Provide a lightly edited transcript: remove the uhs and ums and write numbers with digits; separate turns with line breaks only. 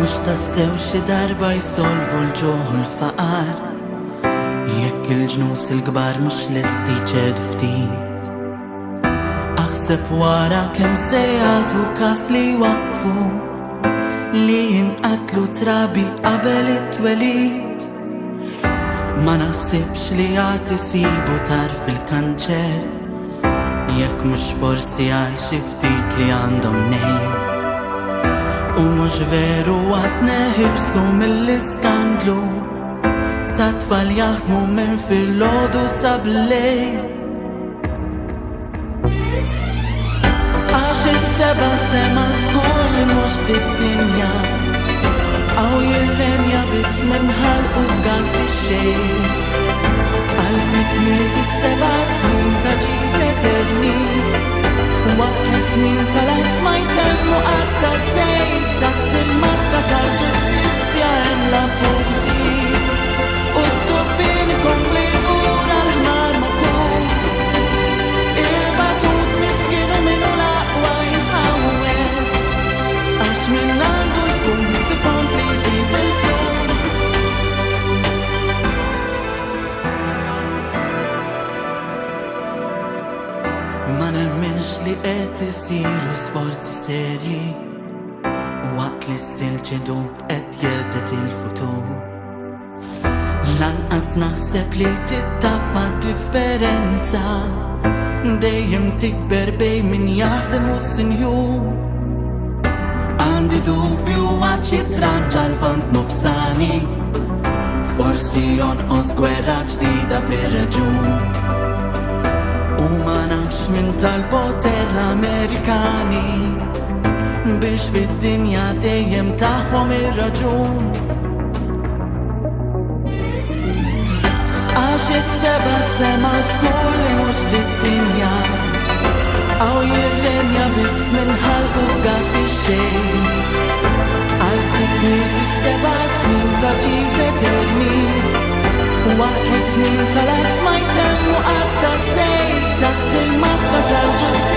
Mux tassew xi darba jsolvu l-ġuħ u l-faqar, jekk il-ġnus il-kbar mux lesti ċedu ftit. Aħseb wara kemm se jagħtu kas li waqfu li jinqatlu trabi qabel it-twelid. Ma naħsibx li għad isibu tar fil-kanċer, jekk mux forsi għal xi ftit li għandhom nejn. U mux veru għad neħirsu mill-iskandlu ta' tfal jaħdmu minn fil-ħodu sab-lejl. Għax is-seba' sema żgur li mux dik-dinja għaw jirrenja bis minħalqu f'gad fix-xejn. Għal ftit nies is-seba' snin ta' ġid eterni, waqt li snin tal-għajt ma jtemmu għadda żejt. Taħt il-maskra tal-ġustizzja hemm l-abbużi u d-dubbin ikompletu l-ħmar maqum. Il-batut miskinu minnu l-aqwa jħawel, għax minn għandu l-flus ikompli jżid il-flus. Ma nemmenx li qed isiru sforzi serji waqt li s-silġidub qed jedet il-futur. Lanqas naħseb li tittafa differenza dejjem tikber bejn min jaħdem u s-sinjur. Għandi dubju għad xi tranġa l-vant nofsani, forsi jonqos gwerra ġdida fir-reġjun. U ma nafx min tal-poter l-Amerikani biex fid-dinja dejjem taħwom ir-raġun. Għax is-seba' sema żgur li mhux dik-dinja għaw jirrenja biss minħalqu f'gad fix-xejn. Għal ftit nies is-seba' snin ta' ġid eterni, waqt li snin tal-għajt ma jtemmu għadda żejt. Taħt il-maskra tal-ġustizzja